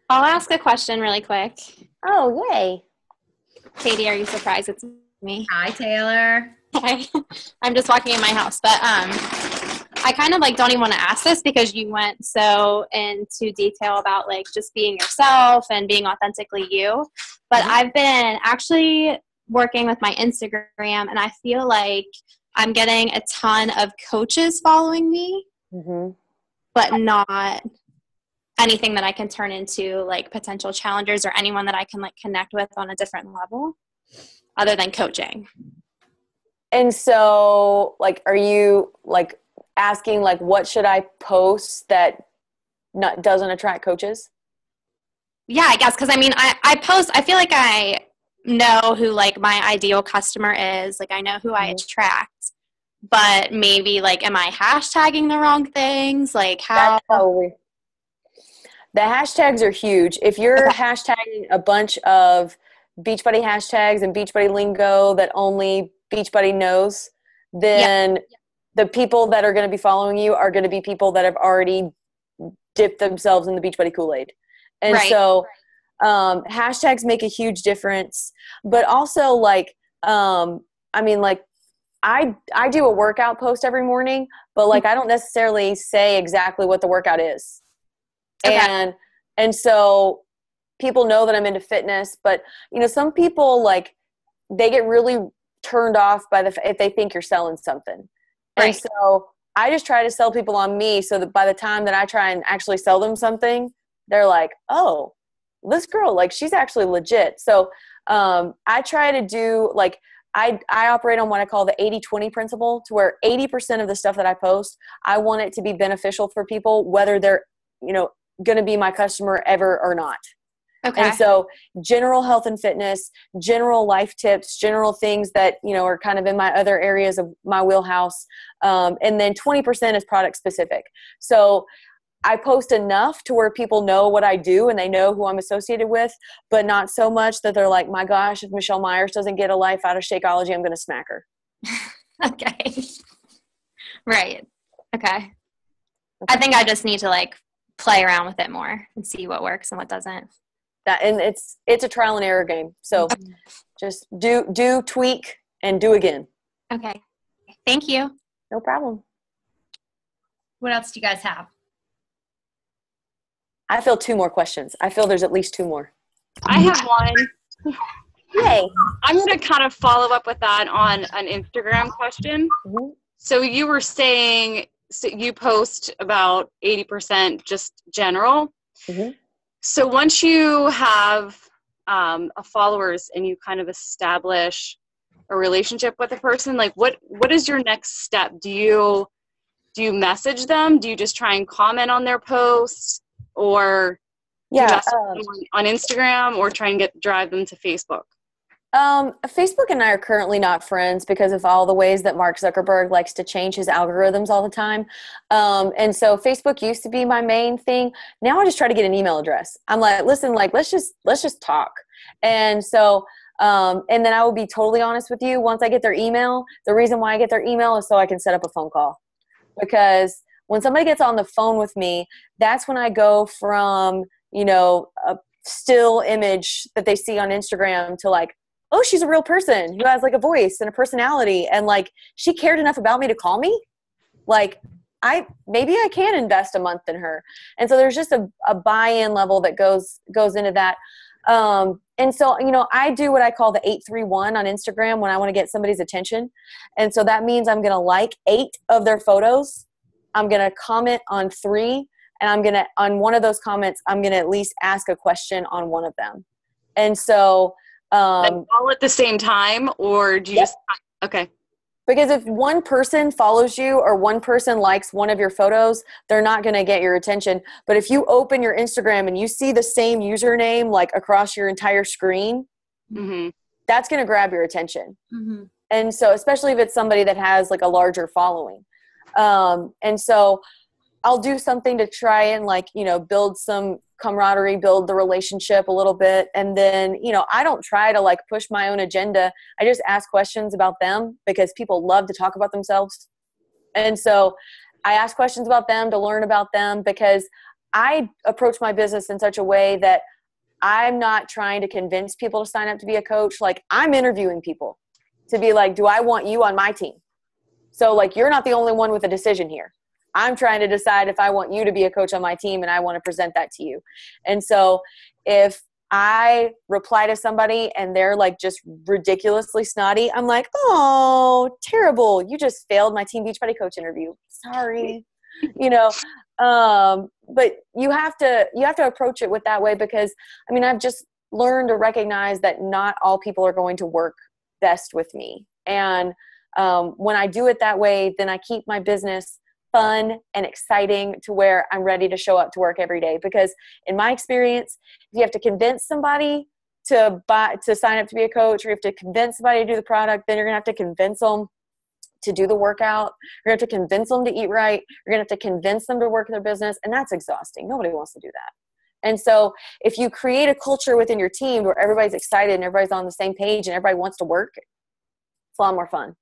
I'll ask a question really quick. Oh, yay. Katie, are you surprised it's me? Hi, Taylor. Hi. I'm just walking in my house, but I kind of like don't even want to ask this because you went so into detail about like just being yourself and being authentically you. But I've been actually working with my Instagram, and I feel like I'm getting a ton of coaches following me, but not anything that I can turn into like potential challengers or anyone that I can like connect with on a different level other than coaching. And so like, are you like asking like, what should I post that doesn't attract coaches? Yeah, I guess. Cause I mean, I post, I feel like I know who like my ideal customer is. Like I know who I attract, but maybe like, am I hashtagging the wrong things? Like how? The hashtags are huge. If you're hashtagging a bunch of Beachbody hashtags and Beachbody lingo that only Beachbody knows, then the people that are going to be following you are going to be people that have already dipped themselves in the Beachbody Kool-Aid. And so hashtags make a huge difference. But also like, I mean, like I do a workout post every morning, but like I don't necessarily say exactly what the workout is. And so people know that I'm into fitness, but you know, some people like they get really turned off by if they think you're selling something. And so I just try to sell people on me so that by the time that I try and actually sell them something, they're like, oh, this girl, like she's actually legit. So I try to do like, I operate on what I call the 80-20 principle, to where 80% of the stuff that I post, I want it to be beneficial for people, whether they're, you know, going to be my customer ever or not. And so general health and fitness, general life tips, general things that, you know, are kind of in my other areas of my wheelhouse. And then 20% is product specific. So I post enough to where people know what I do and they know who I'm associated with, but not so much that they're like, my gosh, if Michelle Myers doesn't get a life out of Shakeology, I'm going to smack her. Right. Okay. I think I just need to like play around with it more and see what works and what doesn't. And it's a trial and error game. So just do tweak and do again. Okay. Thank you. No problem. What else do you guys have? I feel 2 more questions. I feel there's at least 2 more. I have one. Yay. I'm going to kind of follow up with that on an Instagram question. So you were saying you post about 80% just general. So once you have followers and you kind of establish a relationship with a person, like what is your next step? Do you message them? Do you just try and comment on their posts, or do you message them on Instagram, or try and drive them to Facebook? Facebook and I are currently not friends because of all the ways that Mark Zuckerberg likes to change his algorithms all the time. And so Facebook used to be my main thing. Now I just try to get an email address. I'm like, listen, like, let's just talk. And so, and then I will be totally honest with you. Once I get their email, the reason why I get their email is so I can set up a phone call, because when somebody gets on the phone with me, that's when I go from, you know, a still image that they see on Instagram to like, oh, she's a real person who has like a voice and a personality, and like she cared enough about me to call me. Like maybe I can invest a month in her. And so there's just a buy-in level that goes into that. And so, you know, I do what I call the 831 on Instagram when I want to get somebody's attention. And so that means I'm going to like 8 of their photos. I'm going to comment on 3, and on one of those comments, I'm going to at least ask a question on one of them. And so, all at the same time, or do you just, okay. Because if one person follows you or one person likes one of your photos, they're not going to get your attention. But if you open your Instagram and you see the same username like across your entire screen, that's going to grab your attention. And so, especially if it's somebody that has like a larger following. And so I'll do something to try and like, you know, build some camaraderie, build the relationship a little bit. And then, you know, I don't try to like push my own agenda. I just ask questions about them because people love to talk about themselves. And so I ask questions about them to learn about them, because I approach my business in such a way that I'm not trying to convince people to sign up to be a coach. Like, I'm interviewing people to be like, do I want you on my team? So like, you're not the only one with a decision here. I'm trying to decide if I want you to be a coach on my team, and I want to present that to you. And so if I reply to somebody and they're like just ridiculously snotty, I'm like, oh, terrible. You just failed my Team Beachbody Coach interview. Sorry. You know, but you have to approach it with that way, because I mean, I've just learned to recognize that not all people are going to work best with me. And when I do it that way, then I keep my business fun and exciting to where I'm ready to show up to work every day. Because in my experience, if you have to convince somebody to sign up to be a coach, or you have to convince somebody to do the product, then you're gonna have to convince them to do the workout. You're gonna have to convince them to eat right. You're gonna have to convince them to work their business. And that's exhausting. Nobody wants to do that. And so if you create a culture within your team where everybody's excited and everybody's on the same page and everybody wants to work, it's a lot more fun.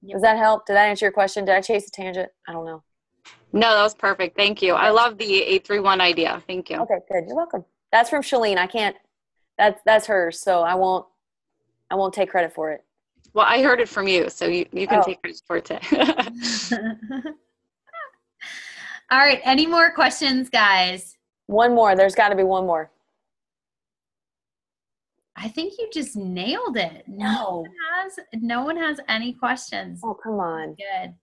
Does that help? Did I answer your question? Did I chase a tangent? I don't know. No, that was perfect. Thank you. I love the 831 idea. Thank you. Okay, good. You're welcome. That's from Shalene. I can't, that's hers. So I won't take credit for it. Well, I heard it from you, so you can take credit for it too. All right. Any more questions, guys? One more. There's got to be one more. I think you just nailed it. No. No one has any questions. Oh, come on. Good.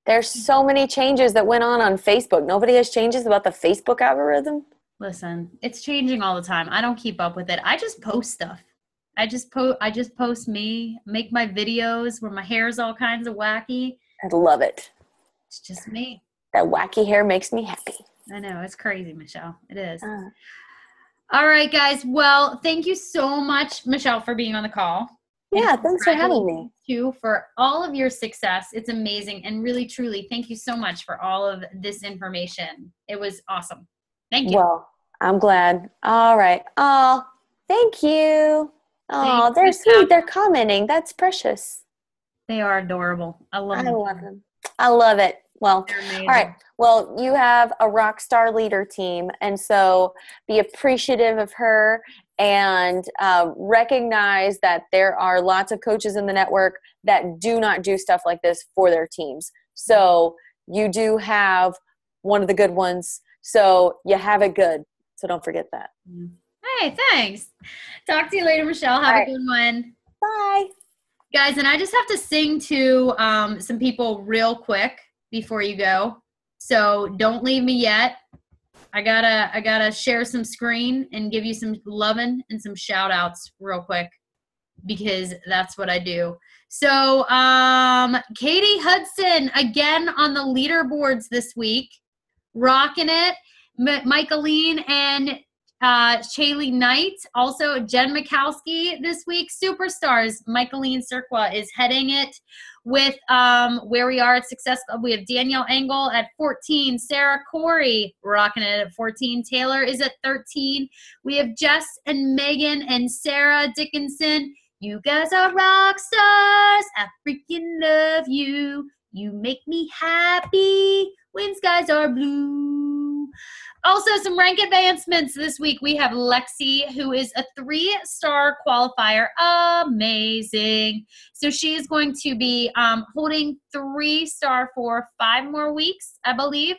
There's so many changes that went on Facebook. Nobody has changes about the Facebook algorithm. Listen, it's changing all the time. I don't keep up with it. I just post stuff. I just post me, make my videos where my hair is all kinds of wacky. I love it. It's just me. That wacky hair makes me happy. I know. It's crazy, Michelle. It is. All right, guys. Well, thank you so much, Michelle, for being on the call. Yeah, thanks for having me. You for all of your success. It's amazing. And really, truly, thank you so much for all of this information. It was awesome. Thank you. Well, I'm glad. All right. Oh, thank you. Oh, they're sweet. They're commenting. That's precious. They are adorable. I love them. I love it. Well, all right. Well, you have a rock star leader team, and so be appreciative of her and recognize that there are lots of coaches in the network that do not do stuff like this for their teams. So you do have one of the good ones. So you have it good. So don't forget that. Hey, thanks. Talk to you later, Michelle. Have a good one. Bye. Guys, and I just have to sing to some people real quick before you go. So don't leave me yet. I gotta share some screen and give you some loving and some shout outs real quick, because that's what I do. So Katie Hudson again on the leaderboards this week, rocking it. Michaeline and Shaylee Knight, also Jen Mikowski this week. Superstars. Michaeline Cirqua is heading it with where we are at Success Club. We have Danielle Engel at 14. Sarah Corey rocking it at 14. Taylor is at 13. We have Jess and Megan and Sarah Dickinson. You guys are rock stars. I freaking love you. You make me happy when skies are blue. Also, some rank advancements this week. We have Lexi, who is a 3-star qualifier. Amazing. So she is going to be holding 3-star for 5 more weeks, I believe.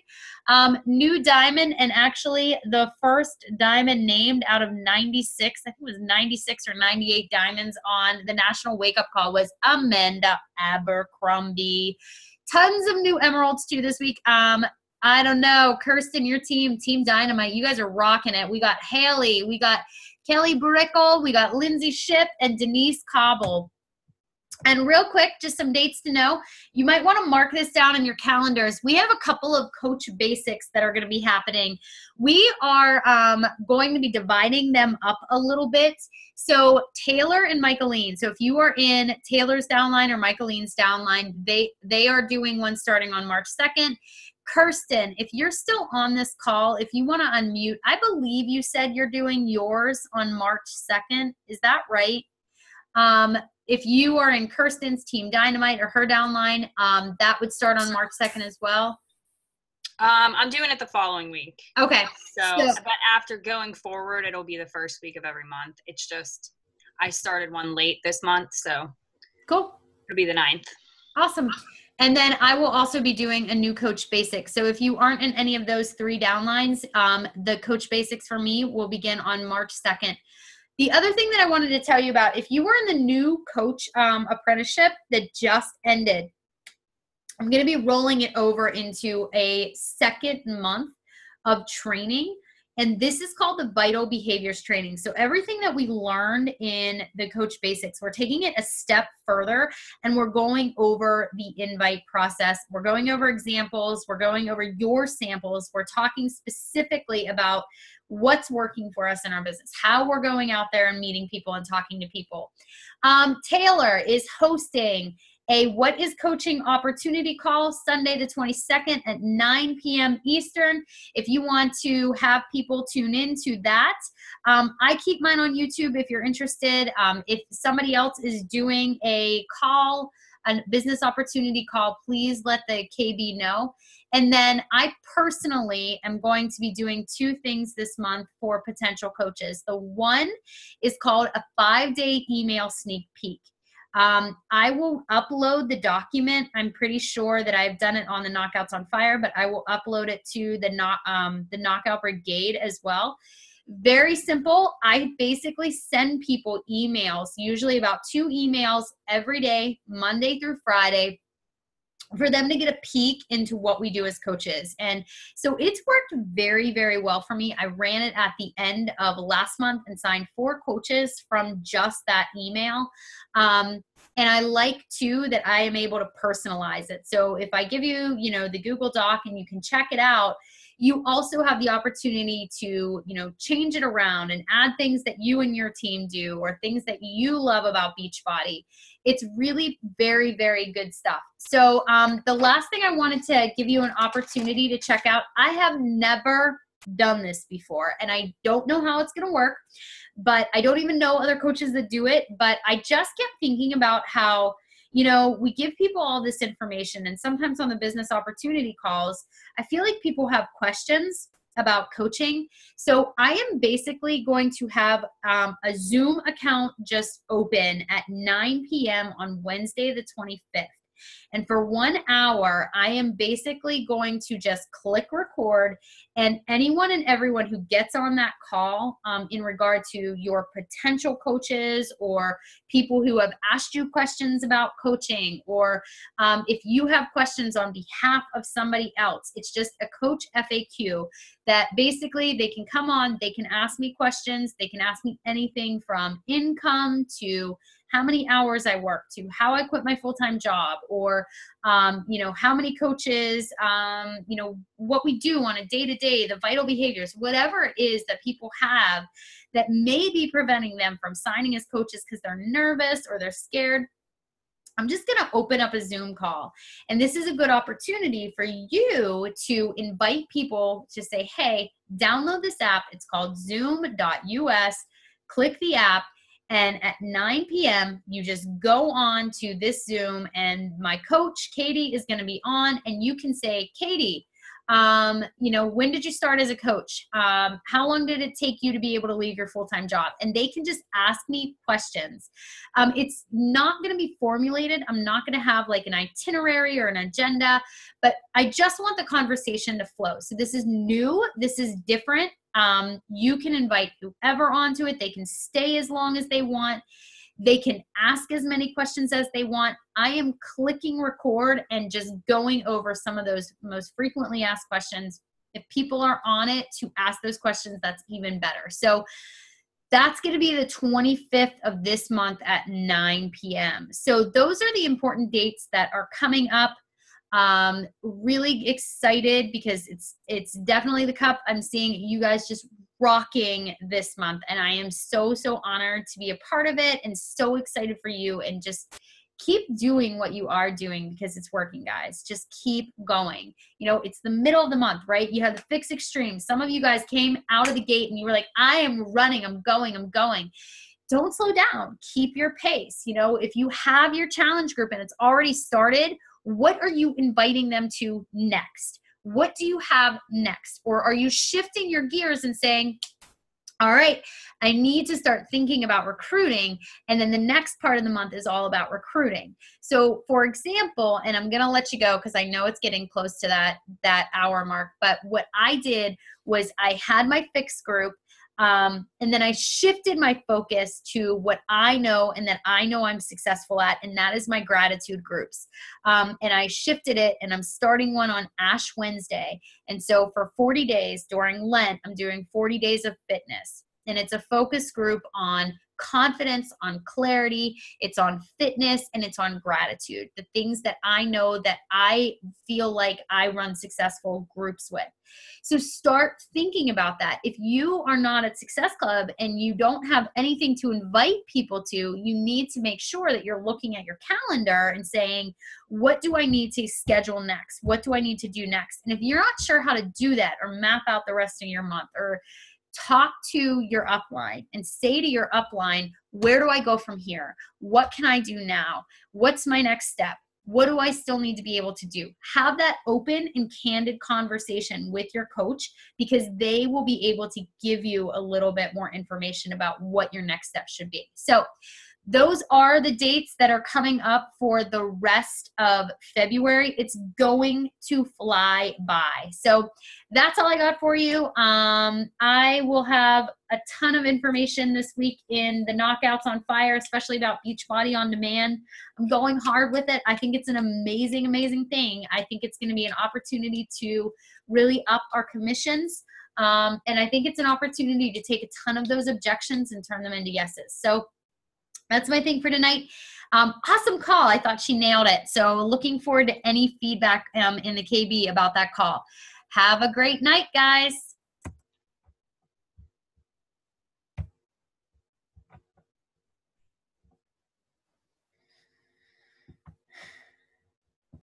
New diamond, and actually the first diamond named out of 96, I think it was 96 or 98 diamonds on the National Wake Up Call, was Amanda Abercrombie. Tons of new emeralds too this week. I don't know, Kirsten, your team, Team Dynamite, you guys are rocking it. We got Haley, we got Kelly Brickle, we got Lindsay Ship, and Denise Cobble. And real quick, just some dates to know. You might want to mark this down in your calendars. We have a couple of Coach Basics that are going to be happening. We are going to be dividing them up a little bit. So Taylor and Michaeline. So if you are in Taylor's downline or Michaeline's downline, they are doing one starting on March 2nd. Kirsten, if you're still on this call, if you want to unmute, I believe you said you're doing yours on March 2nd. Is that right? If you are in Kirsten's Team Dynamite or her downline, that would start on March 2nd as well. I'm doing it the following week. Okay. So, but after going forward, it'll be the first week of every month. It's just, I started one late this month, so. Cool. It'll be the 9th. Awesome. And then I will also be doing a new Coach Basics. So if you aren't in any of those 3 downlines, the Coach Basics for me will begin on March 2nd. The other thing that I wanted to tell you about, if you were in the new coach apprenticeship that just ended, I'm going to be rolling it over into a second month of training. And this is called the Vital Behaviors Training. So everything that we learned in the Coach Basics, we're taking it a step further, and we're going over the invite process. We're going over examples. We're going over your samples. We're talking specifically about what's working for us in our business, how we're going out there and meeting people and talking to people. Taylor is hosting a What is Coaching opportunity call Sunday the 22nd at 9 p.m. Eastern. If you want to have people tune in to that, I keep mine on YouTube if you're interested. If somebody else is doing a call, a business opportunity call, please let the KB know. And then I personally am going to be doing 2 things this month for potential coaches. The one is called a 5-day email sneak peek. I will upload the document. I'm pretty sure that I've done it on the Knockouts on Fire, but I will upload it to the Knockout Brigade as well. Very simple. I basically send people emails, usually about 2 emails every day, Monday through Friday, for them to get a peek into what we do as coaches. And so it's worked very, very well for me. I ran it at the end of last month and signed 4 coaches from just that email. And I like too that I am able to personalize it. So if I give you, the Google Doc and you can check it out, you also have the opportunity to, change it around and add things that you and your team do or things that you love about Beachbody. It's really very, very good stuff. So the last thing I wanted to give you an opportunity to check out, I have never done this before, and I don't know how it's going to work, but I don't even know other coaches that do it, but I just kept thinking about how we give people all this information, and sometimes on the business opportunity calls, I feel like people have questions about coaching. So I am basically going to have a Zoom account just open at 9 p.m. on Wednesday the 25th. And for 1 hour, I am basically going to just click record, and anyone and everyone who gets on that call in regard to your potential coaches or people who have asked you questions about coaching, or if you have questions on behalf of somebody else, it's just a coach FAQ that basically they can come on, they can ask me questions, they can ask me anything from income to how many hours I work, to how I quit my full-time job, or, how many coaches, what we do on a day-to-day, the vital behaviors, whatever it is that people have that may be preventing them from signing as coaches because they're nervous or they're scared. I'm just going to open up a Zoom call. And this is a good opportunity for you to invite people to say, hey, download this app. It's called zoom.us. Click the app. And at 9 p.m., you just go on to this Zoom, and my coach, Katie, is going to be on, and you can say, Katie, when did you start as a coach? How long did it take you to be able to leave your full-time job? And they can just ask me questions. It's not going to be formulated. I'm not going to have like an itinerary or an agenda, but I just want the conversation to flow. So this is new. This is different. You can invite whoever onto it. They can stay as long as they want. They can ask as many questions as they want. I am clicking record and just going over some of those most frequently asked questions. If people are on it to ask those questions, that's even better. So that's going to be the 25th of this month at 9 p.m. So those are the important dates that are coming up. Really excited because it's definitely the cup. I'm seeing you guys just rocking this month, and I am so honored to be a part of it and so excited for you, and just keep doing what you are doing because it's working, guys. Just keep going. It's the middle of the month, right? You have the Fix Extreme. Some of you guys came out of the gate and you were like, I am running, I'm going. Don't slow down. Keep your pace. If you have your challenge group and it's already started, what are you inviting them to next? What do you have next? Or are you shifting your gears and saying, all right, I need to start thinking about recruiting. And then the next part of the month is all about recruiting. So for example, and I'm going to let you go because I know it's getting close to that hour mark. But what I did was I had my fixed group. And then I shifted my focus to what I know and that I know I'm successful at, and that is my gratitude groups. And I shifted it, and I'm starting one on Ash Wednesday. And so for 40 days during Lent, I'm doing 40 days of fitness. And it's a focus group on confidence, on clarity, it's on fitness, and it's on gratitude. The things that I know that I feel like I run successful groups with. So start thinking about that. If you are not at Success Club and you don't have anything to invite people to, you need to make sure that you're looking at your calendar and saying, what do I need to schedule next? What do I need to do next? And if you're not sure how to do that, or map out the rest of your month, or talk to your upline and say to your upline, where do I go from here? What can I do now? What's my next step? What do I still need to be able to do? Have that open and candid conversation with your coach, because they will be able to give you a little bit more information about what your next step should be. So those are the dates that are coming up for the rest of February. It's going to fly by. So that's all I got for you. I will have a ton of information this week in the Knockouts on Fire, especially about Beachbody on Demand. I'm going hard with it. I think it's an amazing, amazing thing. I think it's going to be an opportunity to really up our commissions. And I think it's an opportunity to take a ton of those objections and turn them into yeses. So that's my thing for tonight. Awesome call. I thought she nailed it. So looking forward to any feedback in the KB about that call. Have a great night, guys.